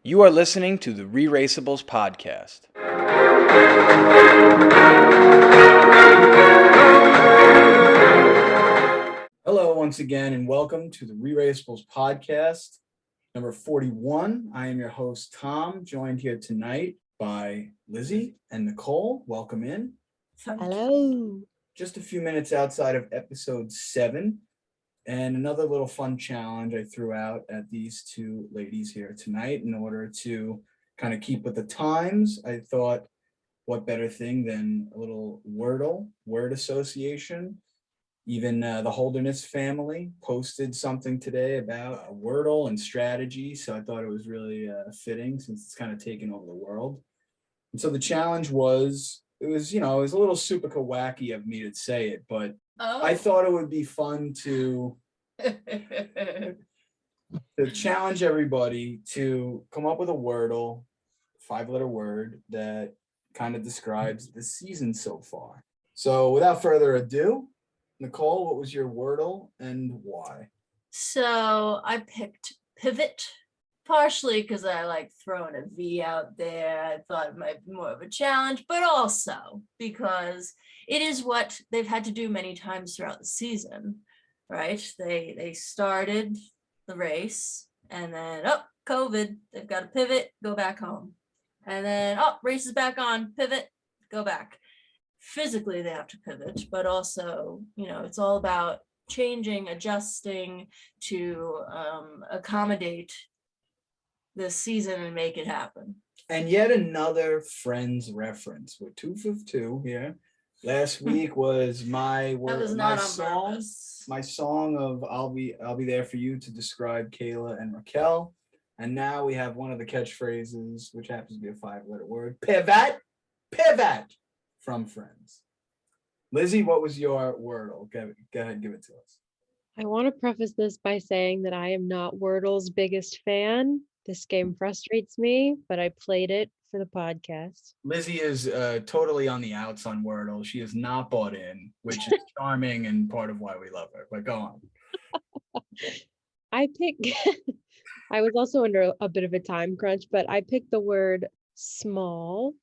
You are listening to the ReRACEables podcast. Hello once again and welcome to the ReRACEables podcast, number 41. I am your host, Tom, joined here tonight by Lizzie and Nicole. Welcome in. Hello. Just a few minutes outside of episode 7. And another little fun challenge I threw out at these two ladies here tonight in order to kind of keep with the times. I thought, what better thing than a little WORDLE, word association. Even the Holderness family posted something today about WORDLE and strategy. So I thought it was really fitting since it's kind of taken over the world. And so the challenge was, it was a little super wacky of me to say it, but I thought it would be fun to challenge everybody to come up with a WORDLE, 5-letter word that kind of describes the season so far. So without further ado, Nicole, what was your WORDLE and why? So I picked pivot, partially because I like throwing a V out there. I thought it might be more of a challenge, but also because it is what they've had to do many times throughout the season, right? They started the race and then, COVID, they've got to pivot, go back home. And then, race is back on, pivot, go back. Physically, they have to pivot, but also, it's all about changing, adjusting to accommodate this season and make it happen. And yet another Friends reference. We're 2 for 2 here. Last week was my song of I'll be there for you to describe Kayla and Raquel. And now we have one of the catchphrases, which happens to be a 5-letter word, pivot from Friends. Lizzie, what was your WORDLE? Go ahead, give it to us. I want to preface this by saying that I am not Wordle's biggest fan. This game frustrates me, but I played it for the podcast. Lizzie is totally on the outs on WORDLE. She is not bought in, which is charming and part of why we love her. But go on. I was also under a bit of a time crunch, but I picked the word small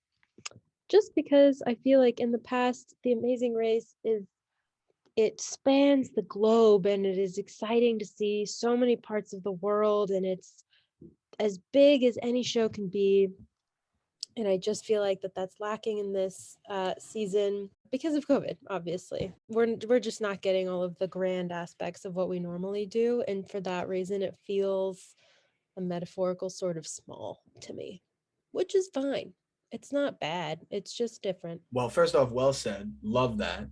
just because I feel like in the past, The Amazing Race it spans the globe and it is exciting to see so many parts of the world and it's as big as any show can be. And I just feel like that's lacking in this season because of COVID, obviously. We're just not getting all of the grand aspects of what we normally do. And for that reason, it feels a metaphorical sort of small to me, which is fine. It's not bad. It's just different. Well, first off, well said. Love that.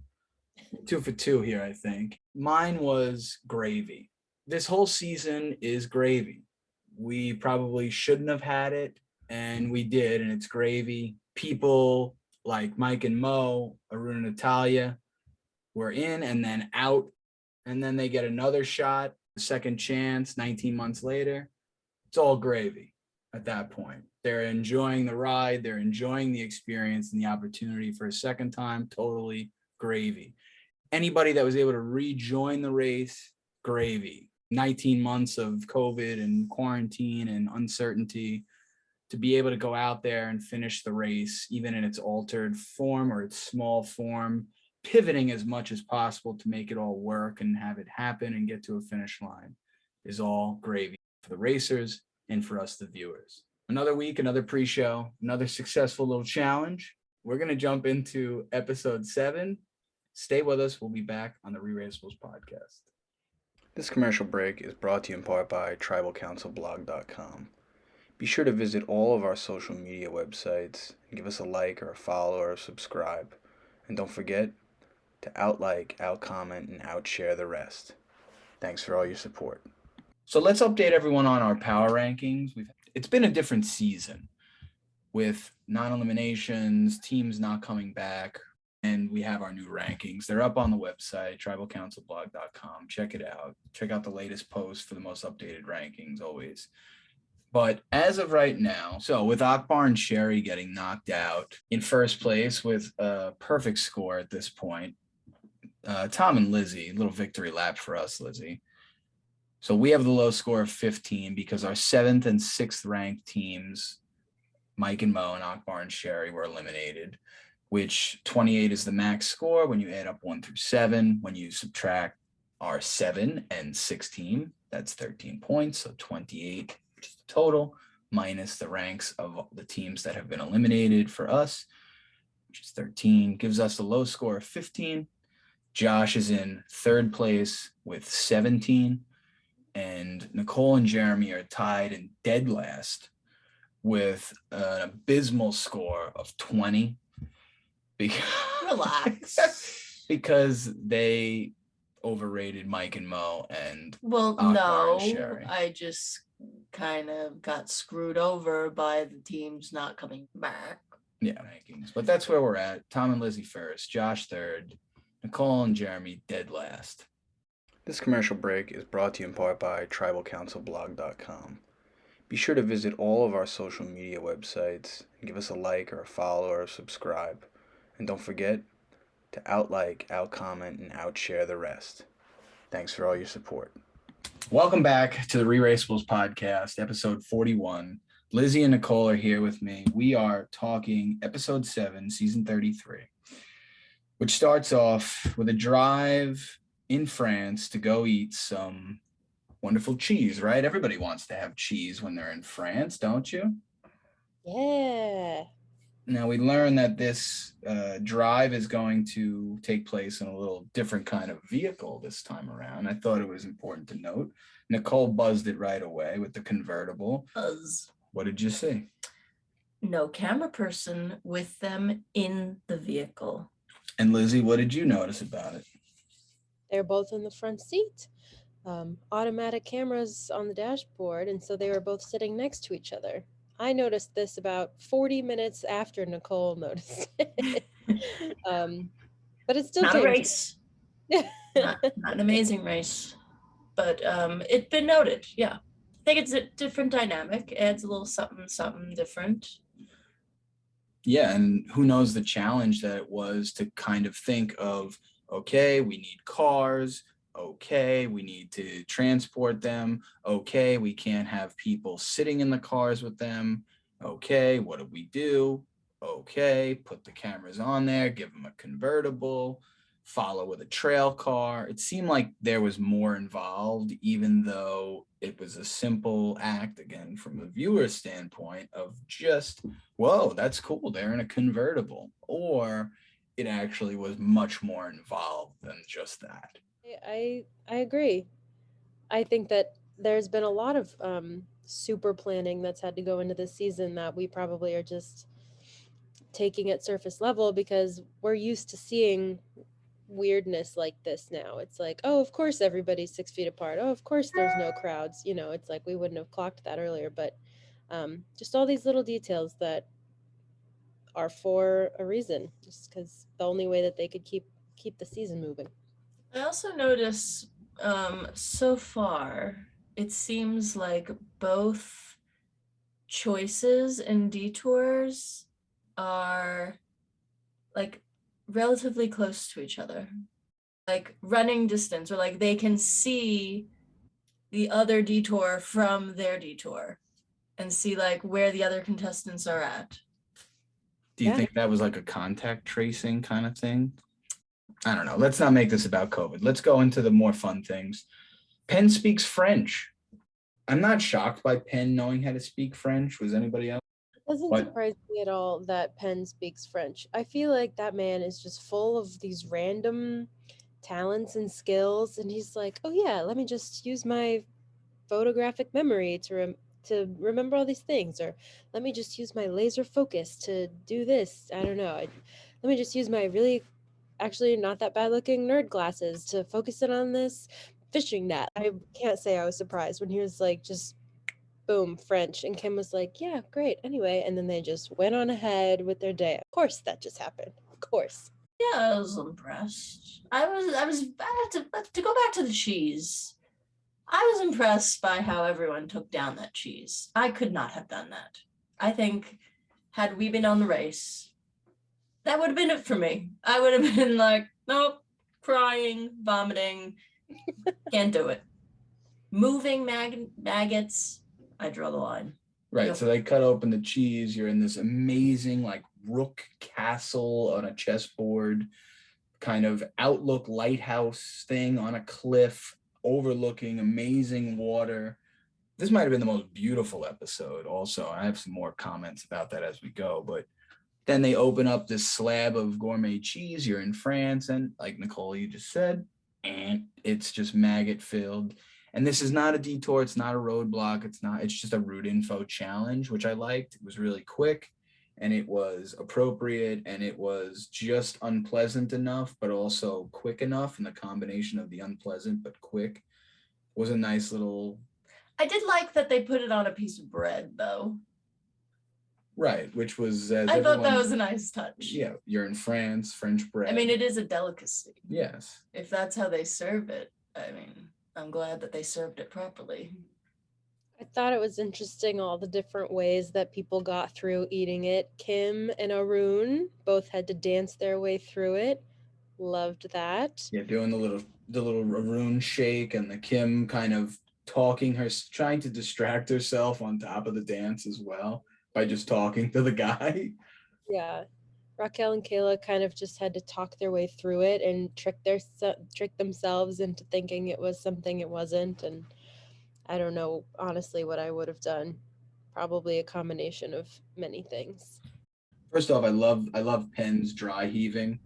2 for 2 here, I think. Mine was gravy. This whole season is gravy. We probably shouldn't have had it, and we did, and it's gravy. People like Mike and Mo, Arun and Natalia were in and then out, and then they get another shot, a second chance 19 months later. It's all gravy at that point. They're enjoying the ride. They're enjoying the experience and the opportunity for a second time. Totally gravy. Anybody that was able to rejoin the race, gravy. 19 months of COVID and quarantine and uncertainty, to be able to go out there and finish the race, even in its altered form or its small form, pivoting as much as possible to make it all work and have it happen and get to a finish line, is all gravy for the racers and for us, the viewers. Another week, another pre-show, another successful little challenge. We're going to jump into episode 7. Stay with us. We'll be back on the ReRACEables podcast. This commercial break is brought to you in part by tribalcouncilblog.com. Be sure to visit all of our social media websites and give us a like or a follow or a subscribe. And don't forget to outlike, outcomment, and outshare the rest. Thanks for all your support. So let's update everyone on our power rankings. It's been a different season with non-eliminations, teams not coming back, and we have our new rankings. They're up on the website, tribalcouncilblog.com. Check it out. Check out the latest post for the most updated rankings always. But as of right now, so with Akbar and Sherry getting knocked out in first place with a perfect score at this point, Tom and Lizzie, a little victory lap for us, Lizzie. So we have the low score of 15 because our 7th and 6th ranked teams, Mike and Mo and Akbar and Sherry, were eliminated, which 28 is the max score when you add up 1 through 7. When you subtract our 7 and 16, that's 13 points. So 28, which is the total, minus the ranks of the teams that have been eliminated for us, which is 13, gives us a low score of 15. Josh is in 3rd place with 17. And Nicole and Jeremy are tied in dead last with an abysmal score of 20. Relax. Because they overrated Mike and Mo and Well, Akbar no, and Sherry. I just kind of got screwed over by the teams not coming back. Yeah, rankings. But that's where we're at. Tom and Lizzie first, Josh third, Nicole and Jeremy dead last. This commercial break is brought to you in part by tribalcouncilblog.com. Be sure to visit all of our social media websites and give us a like or a follow or a subscribe. And don't forget to outlike, outcomment, and outshare the rest. Thanks for all your support. Welcome back to the ReRACEables podcast, episode 41. Lizzie and Nicole are here with me. We are talking episode 7, season 33, which starts off with a drive in France to go eat some wonderful cheese, right? Everybody wants to have cheese when they're in France, don't you? Yeah. Now, we learn that this drive is going to take place in a little different kind of vehicle this time around. I thought it was important to note. Nicole buzzed it right away with the convertible. Buzz. What did you see? No camera person with them in the vehicle. And Lizzie, what did you notice about it? They're both in the front seat. Automatic cameras on the dashboard, and so they were both sitting next to each other. I noticed this about 40 minutes after Nicole noticed it. But it's still Not a came to- race. not an amazing race, but it's been noted. Yeah, I think it's a different dynamic. Adds a little something different. Yeah, and who knows the challenge that it was to kind of think of, okay, we need cars. Okay, we need to transport them. Okay, we can't have people sitting in the cars with them. Okay, what do we do? Okay, put the cameras on there, give them a convertible, follow with a trail car. It seemed like there was more involved, even though it was a simple act, again, from the viewer's standpoint of just, whoa, that's cool, they're in a convertible. Or it actually was much more involved than just that. I agree. I think that there's been a lot of super planning that's had to go into this season that we probably are just taking at surface level because we're used to seeing weirdness like this now. It's like, oh, of course everybody's 6 feet apart. Oh, of course there's no crowds. You know, it's like we wouldn't have clocked that earlier, but just all these little details that are for a reason, just because the only way that they could keep the season moving. I also notice so far, it seems like both choices and detours are like relatively close to each other, like running distance, or like they can see the other detour from their detour and see like where the other contestants are at. Do you Yeah. think that was like a contact tracing kind of thing? I don't know. Let's not make this about COVID. Let's go into the more fun things. Penn speaks French. I'm not shocked by Penn knowing how to speak French. Was anybody else? It doesn't What? surprise me at all that Penn speaks French. I feel like that man is just full of these random talents and skills, and he's like, oh yeah, let me just use my photographic memory to remember all these things, or let me just use my laser focus to do this. I don't know. Let me just use my really actually not that bad looking nerd glasses to focus in on this fishing net. I can't say I was surprised when he was like, just boom, French. And Kim was like, yeah, great. Anyway, and then they just went on ahead with their day. Of course that just happened. Of course. Yeah, I was impressed. I had to go back to the cheese. I was impressed by how everyone took down that cheese. I could not have done that. I think had we been on the race, that would have been it for me. I would have been like, nope, crying, vomiting, can't do it. moving maggots, I draw the line. Right. Yep. So they cut open the cheese. You're in this amazing like rook castle on a chessboard, kind of outlook lighthouse thing on a cliff overlooking amazing water. This might have been the most beautiful episode also. I have some more comments about that as we go, but then they open up this slab of gourmet cheese. You're in France, and like Nicole, you just said, and it's just maggot filled. And this is not a detour. It's not a roadblock. It's just a route info challenge, which I liked. It was really quick and it was appropriate and it was just unpleasant enough, but also quick enough. And the combination of the unpleasant but quick was a nice little. I did like that they put it on a piece of bread, though. Right, which was I thought that was a nice touch. Yeah, you're in France, French bread. I mean, it is a delicacy. Yes. If that's how they serve it, I mean, I'm glad that they served it properly. I thought it was interesting all the different ways that people got through eating it. Kim and Arun both had to dance their way through it. Loved that. Yeah, doing the little Arun shake and the Kim kind of trying to distract herself on top of the dance as well by just talking to the guy. Yeah. Raquel and Kayla kind of just had to talk their way through it and trick themselves into thinking it was something it wasn't. And I don't know, honestly, what I would have done. Probably a combination of many things. First off, I love Penn's dry heaving.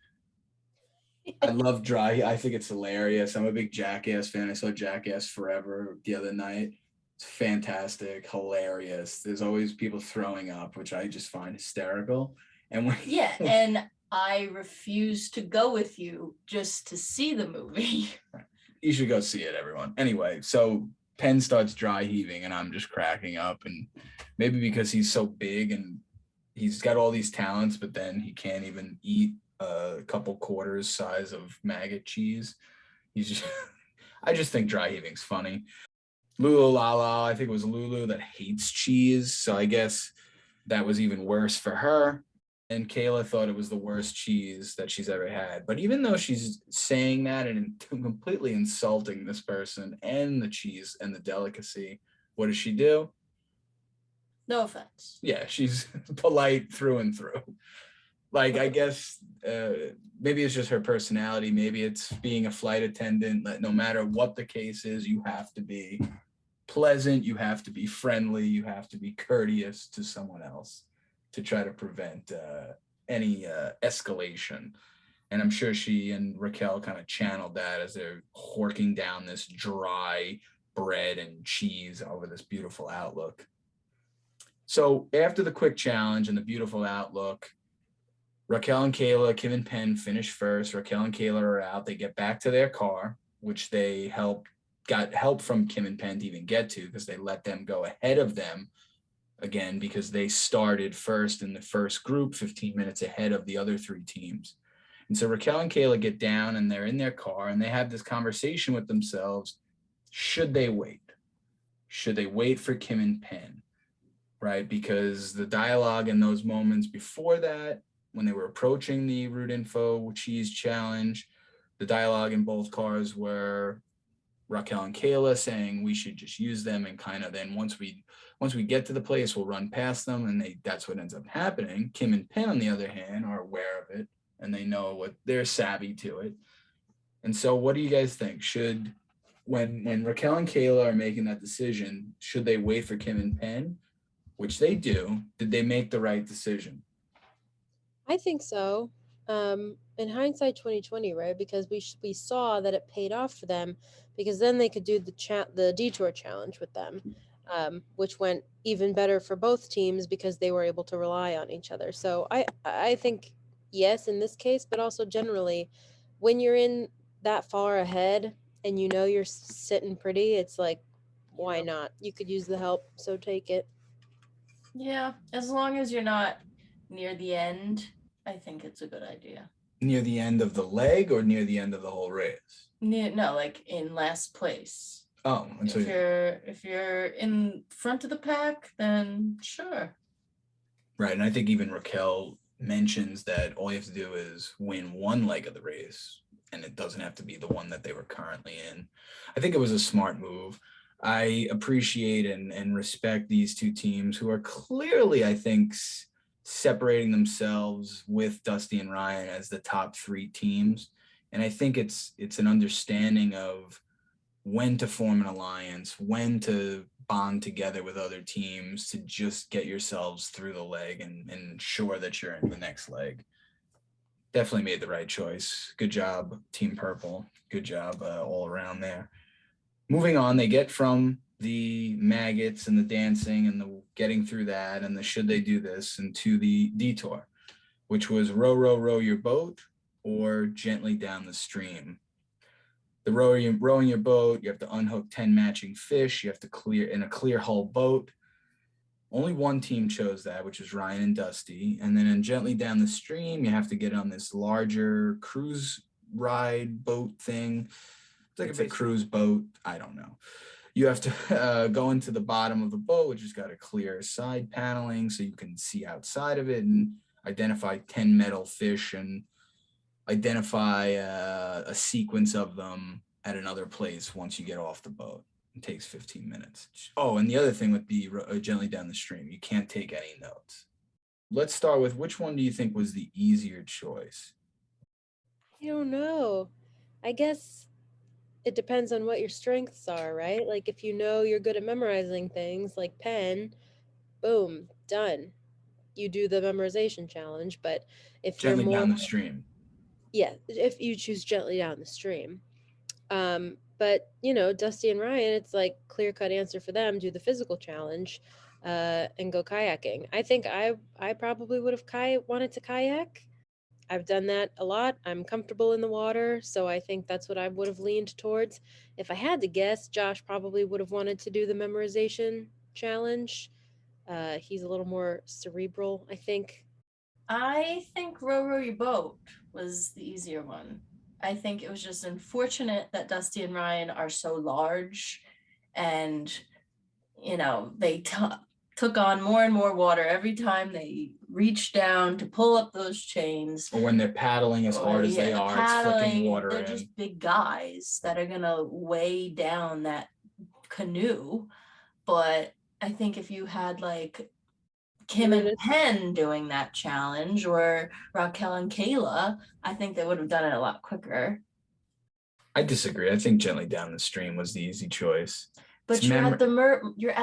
I think it's hilarious. I'm a big Jackass fan. I saw Jackass Forever the other night. It's fantastic, hilarious. There's always people throwing up, which I just find hysterical. And when Yeah, and I refuse to go with you just to see the movie. You should go see it, everyone. Anyway, so Penn starts dry heaving and I'm just cracking up, and maybe because he's so big and he's got all these talents, but then he can't even eat a couple quarters size of maggot cheese. He's just I just think dry heaving's funny. Lulu Lala, I think it was Lulu that hates cheese, so I guess that was even worse for her. And Kayla thought it was the worst cheese that she's ever had. But even though she's saying that and completely insulting this person and the cheese and the delicacy, what does she do? No offense. Yeah, she's polite through and through. Like, I guess maybe it's just her personality. Maybe it's being a flight attendant, that no matter what the case is, you have to be pleasant, you have to be friendly, you have to be courteous to someone else to try to prevent any escalation. And I'm sure she and Raquel kind of channeled that as they're horking down this dry bread and cheese over this beautiful outlook. So after the quick challenge and the beautiful outlook, Raquel and Kayla, Kim and Penn finish first. Raquel and Kayla are out. They get back to their car, which they got help from Kim and Penn to even get to, because they let them go ahead of them again, because they started first in the first group 15 minutes ahead of the other three teams. And so Raquel and Kayla get down and they're in their car and they have this conversation with themselves. Should they wait? Should they wait for Kim and Penn? Right? Because the dialogue in those moments before that, when they were approaching the route info cheese challenge, the dialogue in both cars were Raquel and Kayla saying we should just use them, and kind of then once we get to the place, we'll run past them, and that's what ends up happening. Kim and Penn, on the other hand, are aware of it and they know what they're savvy to it. And so what do you guys think? When Raquel and Kayla are making that decision, should they wait for Kim and Penn? Which they do. Did they make the right decision? I think so. In hindsight 2020, right? Because we saw that it paid off for them, because then they could do the detour challenge with them, which went even better for both teams because they were able to rely on each other. So I think yes in this case, but also generally, when you're in that far ahead and you know you're sitting pretty, it's like, why not? You could use the help, so take it. Yeah, as long as you're not near the end, I think it's a good idea. Near the end of the leg or near the end of the whole race? No, like in last place. Oh, and so if you're in front of the pack, then sure. Right, and I think even Raquel mentions that all you have to do is win one leg of the race, and it doesn't have to be the one that they were currently in. I think it was a smart move. I appreciate and respect these two teams who are clearly, I think, separating themselves with Dusty and Ryan as the top three teams. And I think it's an understanding of when to form an alliance, when to bond together with other teams to just get yourselves through the leg and ensure that you're in the next leg. Definitely made the right choice. Good job, Team Purple. Good job all around there. Moving on, they get from the maggots and the dancing and the getting through that and the should they do this into the detour, which was row, row, row your boat or gently down the stream. The rowing your boat, you have to unhook 10 matching fish. You have to clear in a clear hull boat. Only one team chose that, which is Ryan and Dusty. And then in gently down the stream, you have to get on this larger cruise ride boat thing. It's like a big cruise boat. I don't know. You have to go into the bottom of the boat, which has got a clear side paneling so you can see outside of it and identify 10 metal fish and identify a sequence of them at another place once you get off the boat. It takes 15 minutes. Oh, and the other thing with the gently down the stream, you can't take any notes. Let's start with which one do you think was the easier choice? I don't know. I guess it depends on what your strengths are, right? Like if you know you're good at memorizing things like Penn, boom, done. You do the memorization challenge. But if you're Gently more, down the stream. yeah, if you choose gently down the stream. But Dusty and Ryan, it's like clear-cut answer for them, do the physical challenge and go kayaking. I think I probably would have wanted to kayak. I've done that a lot. I'm comfortable in the water, so I think that's what I would have leaned towards. If I had to guess, Josh probably would have wanted to do the memorization challenge. He's a little more cerebral, I think. I think row row your boat was the easier one. I think it was just unfortunate that Dusty and Ryan are so large and they took on more and more water every time they reach down to pull up those chains. Or when they're paddling as hard as they are, it's flicking water they're in. just big guys that are gonna weigh down that canoe. But I think if you had like Kim and Penn doing that challenge or Raquel and Kayla, I think they would have done it a lot quicker. I disagree. I think gently down the stream was the easy choice. But you're at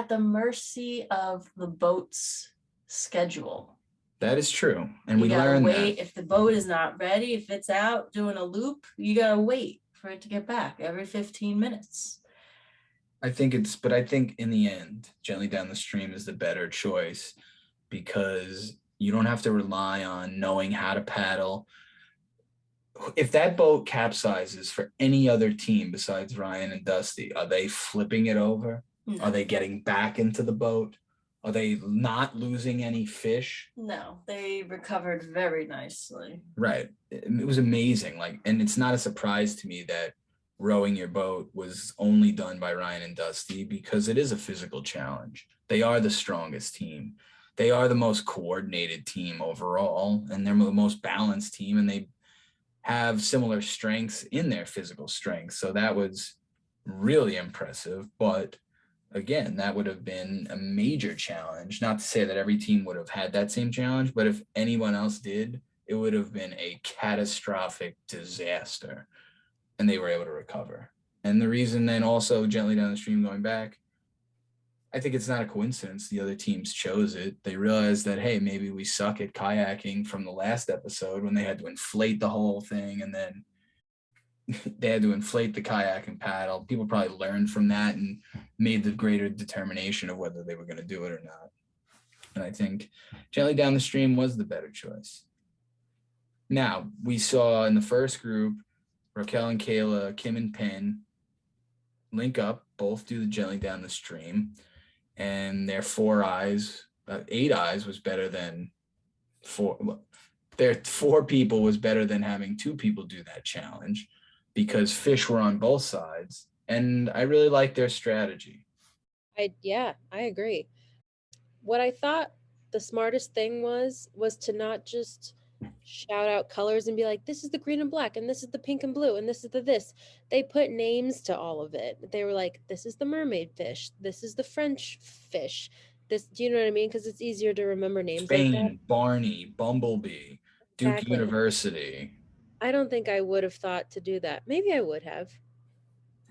the mercy of the boat's schedule. That is true. And you we gotta learned wait. that. If the boat is not ready, if it's out doing a loop, you gotta wait for it to get back every 15 minutes. I think in the end, gently down the stream is the better choice because you don't have to rely on knowing how to paddle. If that boat capsizes for any other team besides Ryan and Dusty, are they flipping it over? No. Are they getting back into the boat? Are they not losing any fish? No, they recovered very nicely. Right. It was amazing. And it's not a surprise to me that rowing your boat was only done by Ryan and Dusty because it is a physical challenge. They are the strongest team. They are the most coordinated team overall, and they're the most balanced team, and they have similar strengths in their physical strength. So that was really impressive. But again, that would have been a major challenge. Not to say that every team would have had that same challenge, but if anyone else did, it would have been a catastrophic disaster. And they were able to recover. And the reason then also gently down the stream going back, I think it's not a coincidence the other teams chose it. They realized that, hey, maybe we suck at kayaking from the last episode when they had to inflate the whole thing and then they had to inflate the kayak and paddle. People probably learned from that and made the greater determination of whether they were going to do it or not. And I think gently down the stream was the better choice. Now, we saw in the first group, Raquel and Kayla, Kim and Penn link up, both do the gently down the stream. And their 8 eyes was better than 4. Their 4 people was better than having 2 people do that challenge because fish were on both sides. And I really like their strategy. I agree. What I thought the smartest thing was to not just shout out colors and be like, this is the green and black, and this is the pink and blue, and this is the this. They put names to all of it. They were like, this is the mermaid fish, this is the French fish. This, do you know what I mean? Because it's easier to remember names like that. Spain, Barney, Bumblebee, Duke Exactly. University. I don't think I would have thought to do that. Maybe I would have.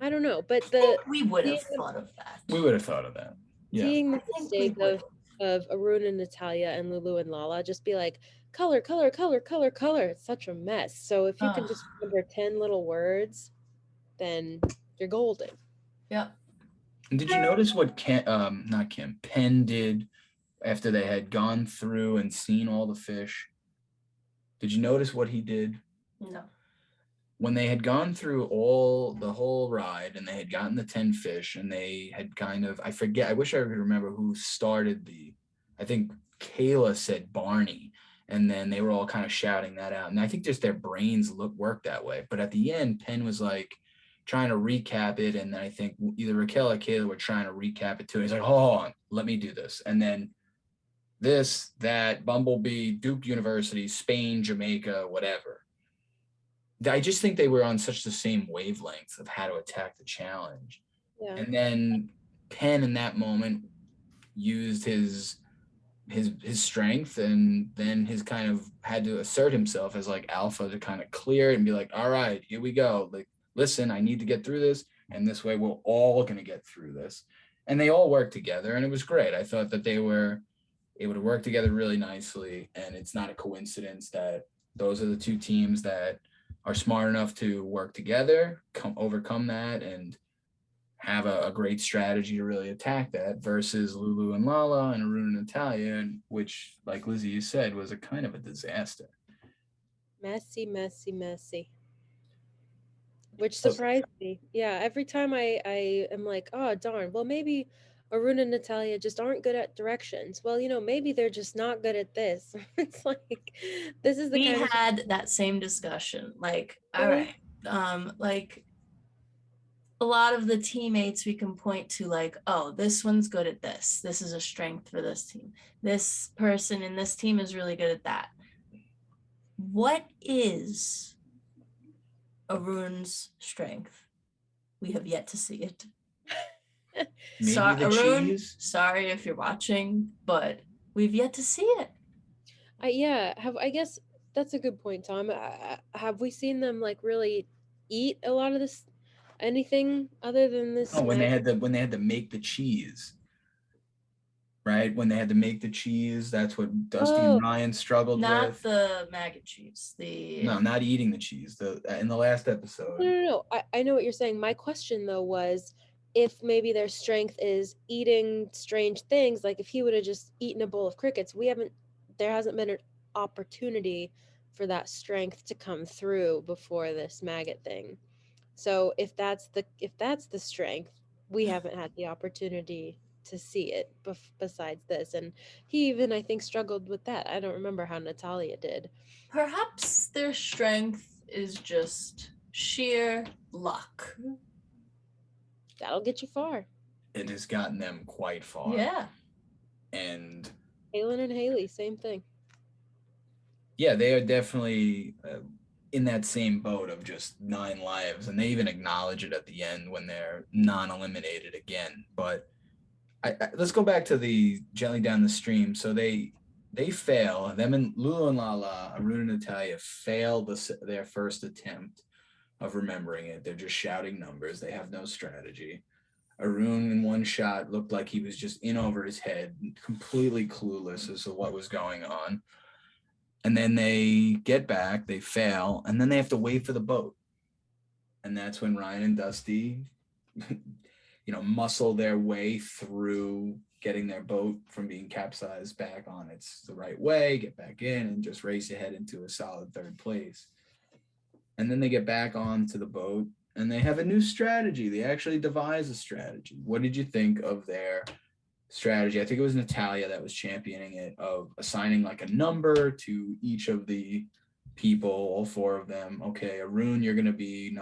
I don't know. But I think we would have thought of that. We would have thought of that. Yeah. seeing the I think we mistake would. of Arun and Natalia and Lulu and Lala just be like, color, color, color, color, color. It's such a mess. So if you can just remember 10 little words, then you're golden. Yep. And did you notice what Penn did after they had gone through and seen all the fish? Did you notice what he did? No. When they had gone through the whole ride and they had gotten the 10 fish and they had kind of, I forget, I wish I could remember who started I think Kayla said Barney, and then they were all kind of shouting that out. And I think just their brains worked that way. But at the end, Penn was like trying to recap it. And then I think either Raquel or Kayla were trying to recap it too. He's like, hold on, let me do this. And then this, that, Bumblebee, Duke University, Spain, Jamaica, whatever. I just think they were on such the same wavelength of how to attack the challenge. Yeah. And then Penn in that moment used his strength, and then his kind of had to assert himself as like alpha to kind of clear it and be like, all right, here we go. Like, listen, I need to get through this. And this way we're all going to get through this. And they all worked together, and it was great. I thought that they were able to work together really nicely. And it's not a coincidence that those are the two teams that are smart enough to work together, overcome that, and have a great strategy to really attack that, versus Lulu and Lala and Arun and Natalia, which, like Lizzie, you said, was a kind of a disaster. Messy, messy, messy. Which surprised me. Yeah, every time I am like, oh, darn, well, maybe Arun and Natalia just aren't good at directions. Well, maybe they're just not good at this. It's like, this is the We kind of had that same discussion. Like, all Really? right, like a lot of the teammates we can point to, like, oh, this one's good at this. This is a strength for this team. This person in this team is really good at that. What is Arun's strength? We have yet to see it. Maybe Sorry, the Arun, cheese. sorry if you're watching, but we've yet to see it. I guess that's a good point, Tom. Have we seen them like really eat a lot of this, anything other than this? Oh, when they had to make the cheese, right? When they had to make the cheese, that's what Dusty and Ryan struggled Not with. the mac and cheese. No, not eating the cheese. In the last episode. No. I know what you're saying. My question though was, if maybe their strength is eating strange things, like if he would have just eaten a bowl of crickets, there hasn't been an opportunity for that strength to come through before this maggot thing. So if that's the strength, we haven't had the opportunity to see it besides this. And he even, I think, struggled with that. I don't remember how Natalia did. Perhaps their strength is just sheer luck. That'll get you far. It has gotten them quite far. Yeah. And Halen and Haley, same thing. Yeah, they are definitely in that same boat of just 9 lives, and they even acknowledge it at the end when they're non-eliminated again. But let's go back to the Gently Down the Stream. So they fail. Them and Lulu and Lala, Arun and Natalia fail their first attempt of remembering it. They're just shouting numbers. They have no strategy. Arun in one shot looked like he was just in over his head, completely clueless as to what was going on. And then they get back, they fail, and then they have to wait for the boat. And that's when Ryan and Dusty, muscle their way through getting their boat from being capsized back on its the right way, get back in, and just race ahead into a solid 3rd place. And then they get back onto the boat, and they have a new strategy. They actually devise a strategy. What did you think of their strategy? I think it was Natalia that was championing it, of assigning like a number to each of the people, all 4 of them. Okay, Arun, you're going to be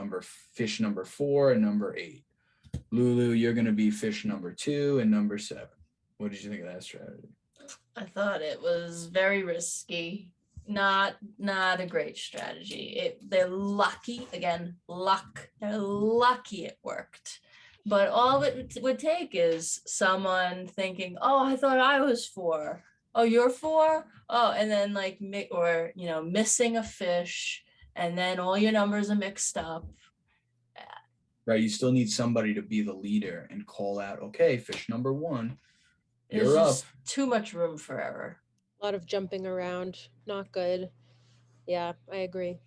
fish number 4 and number 8. Lulu, you're going to be fish number 2 and number 7. What did you think of that strategy? I thought it was very risky. Not a great strategy. They're lucky, again, luck. They're lucky it worked. But all it would take is someone thinking, oh, I thought I was 4. Oh, you're 4? Oh, and then like, or, you know, missing a fish, and then all your numbers are mixed up. Right, you still need somebody to be the leader and call out, okay, fish number 1, There's you're up. just too much room for error. A lot of jumping around, not good. Yeah, I agree.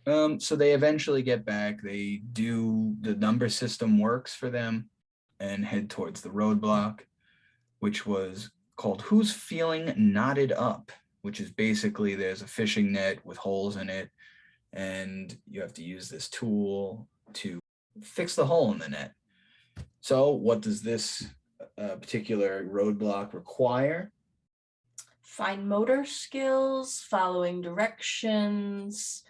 So they eventually get back. They do, the number system works for them and head towards the roadblock, which was called Who's Feeling Knotted Up, which is basically there's a fishing net with holes in it, and you have to use this tool to fix the hole in the net. So what does this particular roadblock require? Fine motor skills, following directions.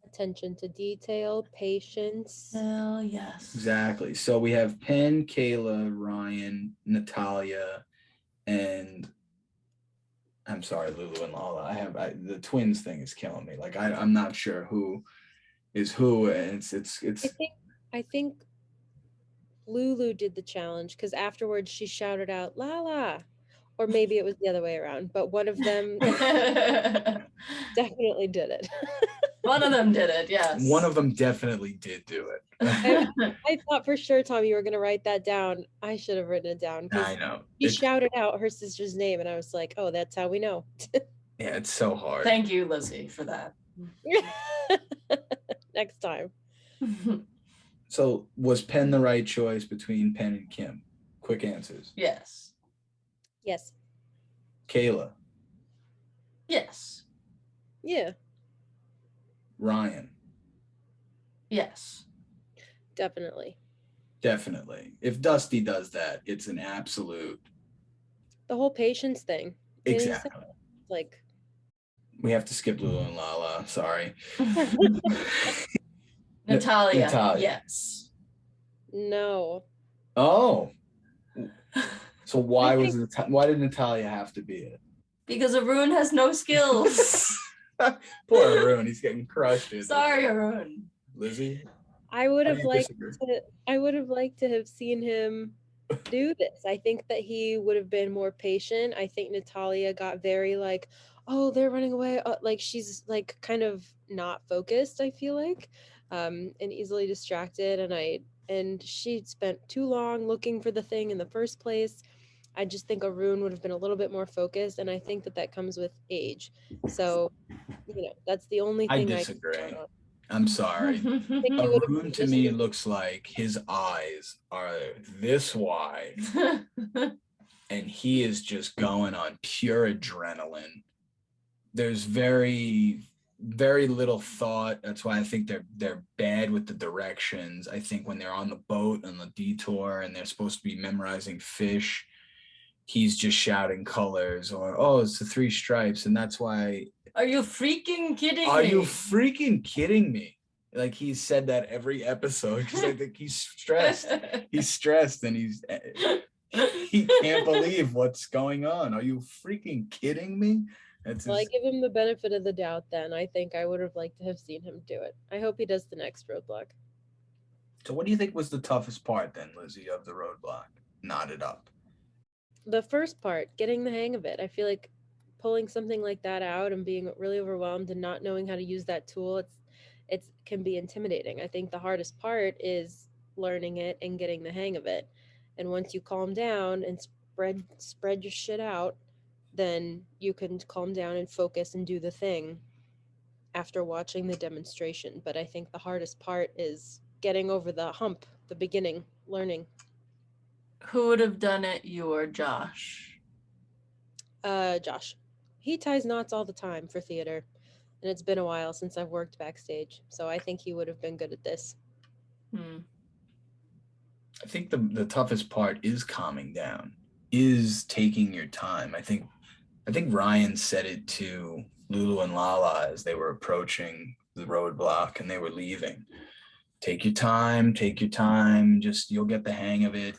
Attention to detail, patience. Hell yes. Exactly. So we have Penn, Kayla, Ryan, Natalia, and I'm sorry, Lulu and Lala. The twins thing is killing me. Like I'm not sure who is who, and it's. I think Lulu did the challenge because afterwards she shouted out Lala, or maybe it was the other way around, but one of them definitely did it. One of them did it, yes. One of them definitely did do it. I thought for sure, Tom, you were going to write that down. I should have written it down. I know. She shouted out her sister's name, and I was like, oh, that's how we know. Yeah, it's so hard. Thank you, Lizzie, for that. Next time. So was Penn the right choice between Penn and Kim? Quick answers. Yes. Yes. Kayla. Yes. Yeah. Ryan. Yes. Definitely. Definitely. If Dusty does that, it's an absolute. The whole patience thing. Exactly. Like. We have to skip Lulu and Lala. Sorry. Natalia. Yes. No. Oh. So why did Natalia have to be it? Because Arun has no skills. Poor Arun, he's getting crushed. Sorry, Arun. Lizzie? I would have liked to have seen him do this. I think that he would have been more patient. I think Natalia got very like, oh, they're running away. Like she's like kind of not focused, I feel like, and easily distracted. And she spent too long looking for the thing in the first place. I just think Arun would have been a little bit more focused, and I think that comes with age. So, that's the only thing I disagree. I'm sorry. Arun to me looks like his eyes are this wide, and he is just going on pure adrenaline. There's very, very little thought. That's why I think they're bad with the directions. I think when they're on the boat on the detour and they're supposed to be memorizing fish, he's just shouting colors or, oh, it's the 3 stripes. And that's why. Are you freaking kidding me? Are you freaking kidding me? Like he's said that every episode because I think he's stressed. He's stressed and he can't believe what's going on. Are you freaking kidding me? Well, I give him the benefit of the doubt then. I think I would have liked to have seen him do it. I hope he does the next roadblock. So what do you think was the toughest part then, Lizzie, of the roadblock? Knotted up. The first part, getting the hang of it. I feel like pulling something like that out and being really overwhelmed and not knowing how to use that tool, it can be intimidating. I think the hardest part is learning it and getting the hang of it. And once you calm down and spread your shit out, then you can calm down and focus and do the thing after watching the demonstration. But I think the hardest part is getting over the hump, the beginning, learning. Who would have done it, you or Josh? Josh. He ties knots all the time for theater, and it's been a while since I've worked backstage, so I think he would have been good at this. I think the toughest part is calming down, is taking your time. I think Ryan said it to Lulu and Lala as they were approaching the roadblock and they were leaving. Take your time, just you'll get the hang of it.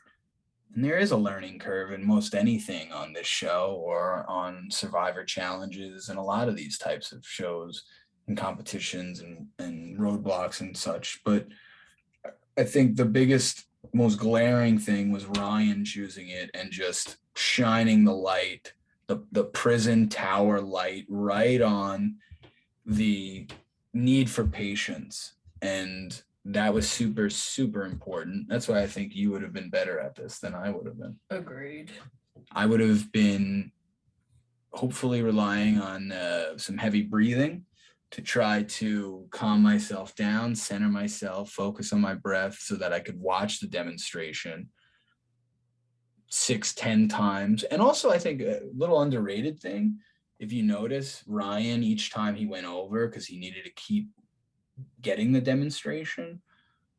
And there is a learning curve in most anything on this show or on Survivor challenges and a lot of these types of shows and competitions and roadblocks and such. But I think the biggest, most glaring thing was Ryan choosing it and just shining the light, the prison tower light right on the need for patience. And that was super, super important. That's why I think you would have been better at this than I would have been. Agreed. I would have been hopefully relying on some heavy breathing to try to calm myself down, center myself, focus on my breath so that I could watch the demonstration 6-10 times. And also, I think a little underrated thing, if you notice, Ryan, each time he went over, because he needed to keep getting the demonstration,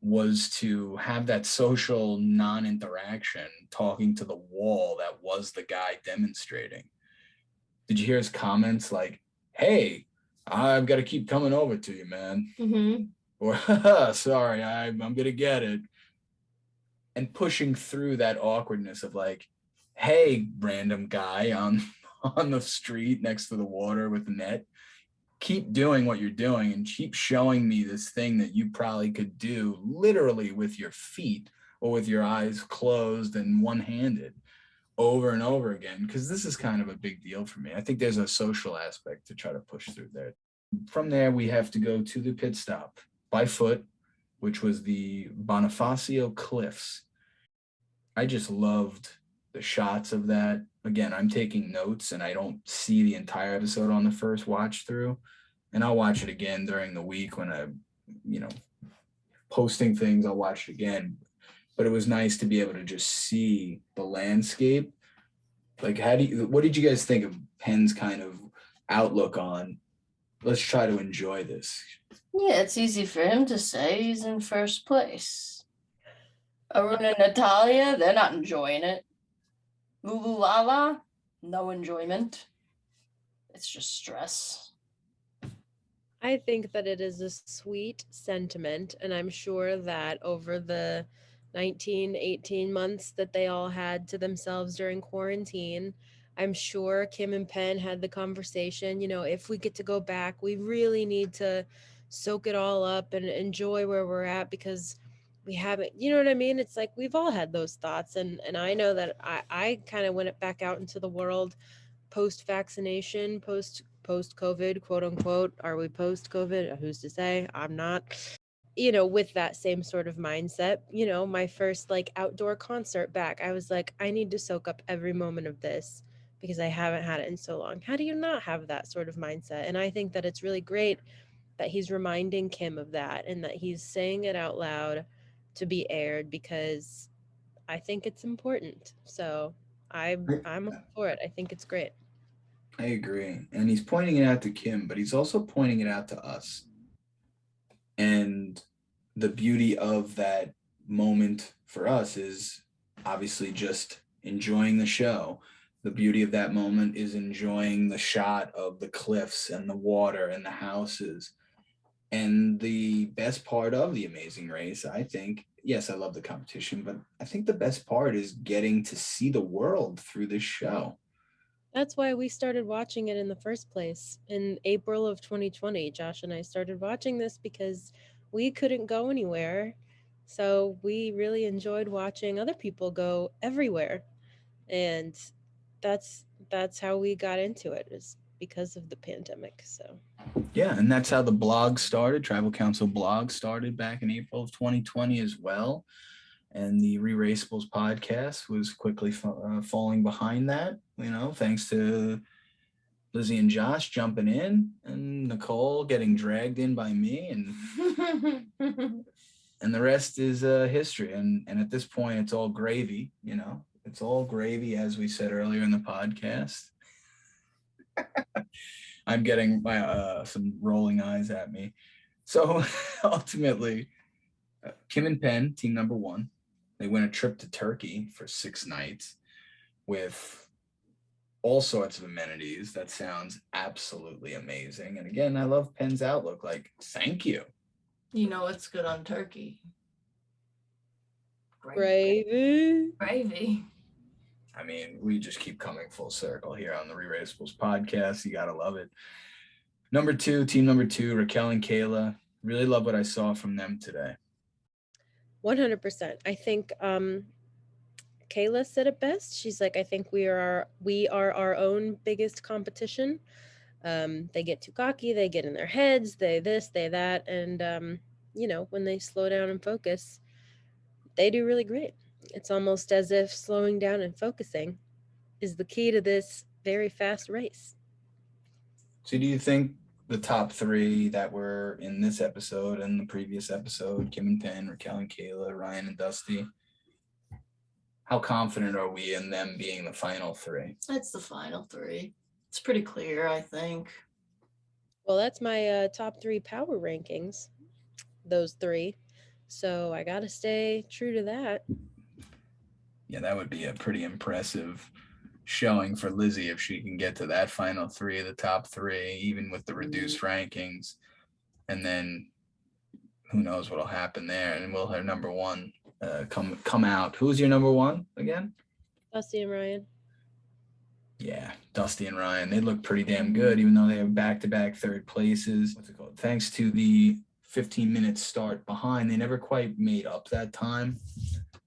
was to have that social non-interaction, talking to the wall that was the guy demonstrating. Did you hear his comments like, hey, I've got to keep coming over to you, man. Mm-hmm. Or, sorry, I'm going to get it. And pushing through that awkwardness of like, hey, random guy on the street next to the water with the net, keep doing what you're doing and keep showing me this thing that you probably could do literally with your feet or with your eyes closed and one-handed over and over again, because this is kind of a big deal for me. I think there's a social aspect to try to push through there. From there, we have to go to the pit stop by foot, which was the Bonifacio Cliffs. I just loved the shots of that. Again, I'm taking notes and I don't see the entire episode on the first watch through. And I'll watch it again during the week when I'm, posting things, I'll watch it again. But it was nice to be able to just see the landscape. Like, what did you guys think of Penn's kind of outlook on, let's try to enjoy this? Yeah, it's easy for him to say he's in first place. Arun and Natalia, they're not enjoying it. Lululala, no enjoyment. It's just stress. I think that it is a sweet sentiment, and I'm sure that over the 19, 18 months that they all had to themselves during quarantine, I'm sure Kim and Penn had the conversation, if we get to go back, we really need to soak it all up and enjoy where we're at because we haven't, you know what I mean? It's like we've all had those thoughts. And I know that I kind of went back out into the world post-vaccination, post-COVID, quote unquote. Are we post-COVID? Who's to say? I'm not. With that same sort of mindset, my first like outdoor concert back, I was like, I need to soak up every moment of this because I haven't had it in so long. How do you not have that sort of mindset? And I think that it's really great that he's reminding Kim of that and that he's saying it out loud to be aired because I think it's important. So I'm up for it. I think it's great. I agree. And he's pointing it out to Kim, but he's also pointing it out to us. And the beauty of that moment for us is obviously just enjoying the show. The beauty of that moment is enjoying the shot of the cliffs and the water and the houses. And the best part of The Amazing Race, I think, yes, I love the competition, but I think the best part is getting to see the world through this show. That's why we started watching it in the first place. In April of 2020, Josh and I started watching this because we couldn't go anywhere. So we really enjoyed watching other people go everywhere. And that's how we got into it, is because of the pandemic. So Yeah, and that's how the blog started. Tribal Council blog started back in April of 2020 as well. And the ReRACEables podcast was quickly falling behind that, thanks to Lizzie and Josh jumping in and Nicole getting dragged in by me. And the rest is history. And at this point, it's all gravy, it's all gravy, as we said earlier in the podcast. I'm getting my some rolling eyes at me. So ultimately, Kim and Penn, team number one, they win a trip to Turkey for 6 nights with all sorts of amenities. That sounds absolutely amazing. And again, I love Penn's outlook. Like, thank you. You know what's good on turkey? Gravy. Gravy. I mean, we just keep coming full circle here on the ReRACEables podcast. You gotta love it. Team number two, Raquel and Kayla. Really love what I saw from them today. 100%. I think Kayla said it best. She's like, I think we are our own biggest competition. They get too cocky, they get in their heads, they this, they that, and when they slow down and focus, they do really great. It's almost as if slowing down and focusing is the key to this very fast race. So do you think the top three that were in this episode and the previous episode, Kim and Penn, Raquel and Kayla, Ryan and Dusty, how confident are we in them being the final three? That's the final three. It's pretty clear, I think. Well, that's my top three power rankings, those three. So I got to stay true to that. Yeah, that would be a pretty impressive showing for Lizzie if she can get to that final three, the top three, even with the reduced rankings. And then who knows what'll happen there. And will her number one come out. Who's your number one again? Dusty and Ryan. Yeah, Dusty and Ryan, they look pretty damn good, even though they have back-to-back third places. What's it called? Thanks to the 15-minute start behind, they never quite made up that time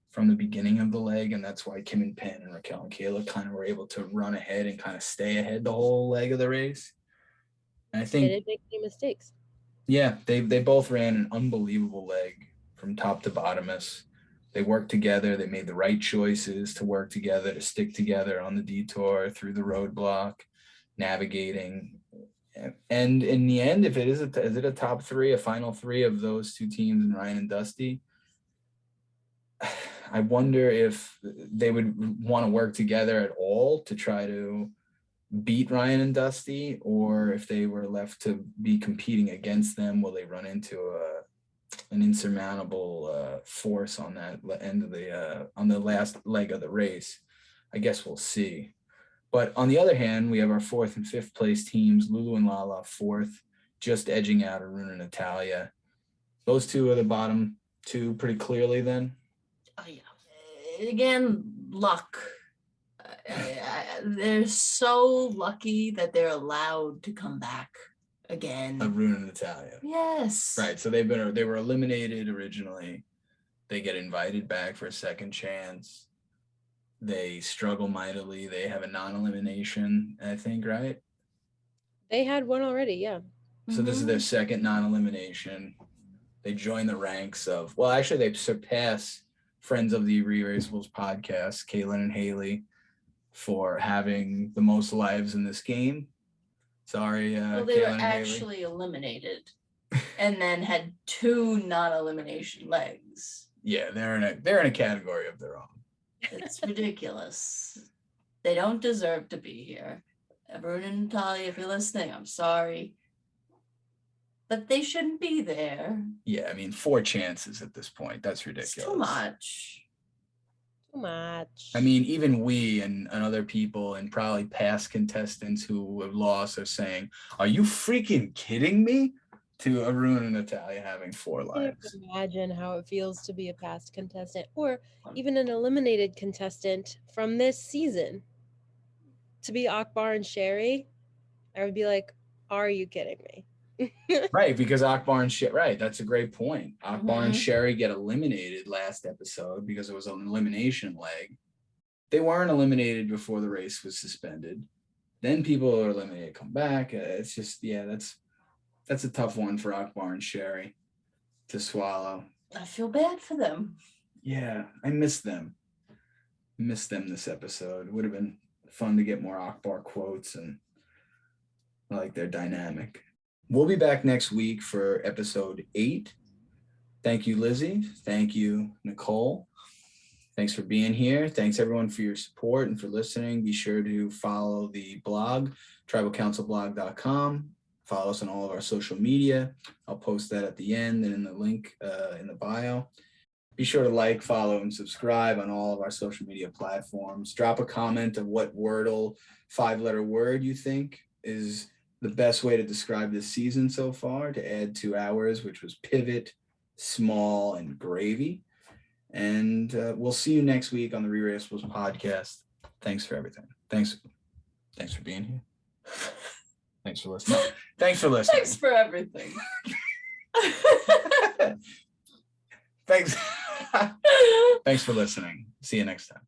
from the beginning of the leg, and that's why Kim and Penn and Raquel and Kayla kind of were able to run ahead and kind of stay ahead the whole leg of the race. And I think They didn't make any mistakes. Yeah, they both ran an unbelievable leg from top to bottomest. They worked together. They made the right choices to work together, to stick together on the detour, through the roadblock, navigating. And in the end, if it is it a top three, a final three of those two teams, and Ryan and Dusty, I wonder if they would want to work together at all to try to beat Ryan and Dusty, or if they were left to be competing against them, will they run into an insurmountable force on that end of the on the last leg of the race? I guess we'll see. But on the other hand, we have our fourth and fifth place teams, Lulu and Lala fourth, just edging out Arun and Natalia. Those two are the bottom two pretty clearly then. Oh, yeah. Again, luck. They're so lucky that they're allowed to come back again. Arun and Natalia. Yes. Right. So they were eliminated originally. They get invited back for a second chance. They struggle mightily. They have a non-elimination, I think, right? They had one already, yeah. So this is their second non-elimination. They join the ranks of, well, actually they surpass friends of the ReRACEables podcast, Caitlin and Haley, for having the most lives in this game. Sorry, well, they were actually eliminated and then had two non-elimination legs. Yeah, they're in a category of their own. It's ridiculous. They don't deserve to be here. Arun and Natalia, if you're listening, I'm sorry. But they shouldn't be there. Yeah, I mean, 4 chances at this point. That's ridiculous. It's too much. Too much. I mean, even we and other people and probably past contestants who have lost are saying, are you freaking kidding me? To Arun and Natalia having 4 lives. Imagine how it feels to be a past contestant or even an eliminated contestant from this season. To be Akbar and Sherry, I would be like, are you kidding me? Right, because Akbar and Sherry, right, that's a great point. Akbar and Sherry get eliminated last episode because it was an elimination leg. They weren't eliminated before the race was suspended. Then people are eliminated, come back. It's just, yeah, that's a tough one for Akbar and Sherry to swallow. I feel bad for them. Yeah, I miss them. Missed them this episode. Would have been fun to get more Akbar quotes, and I like their dynamic. We'll be back next week for episode 8. Thank you, Lizzie. Thank you, Nicole. Thanks for being here. Thanks, everyone, for your support and for listening. Be sure to follow the blog, tribalcouncilblog.com. Follow us on all of our social media. I'll post that at the end and in the link in the bio. Be sure to like, follow, and subscribe on all of our social media platforms. Drop a comment of what WORDLE 5-letter word you think is the best way to describe this season so far, to add to ours, which was pivot, small, and gravy. And we'll see you next week on the ReRACEables podcast. Thanks for everything. Thanks for being here. Thanks for listening. No, thanks for listening. Thanks for everything. Thanks. Thanks for listening. See you next time.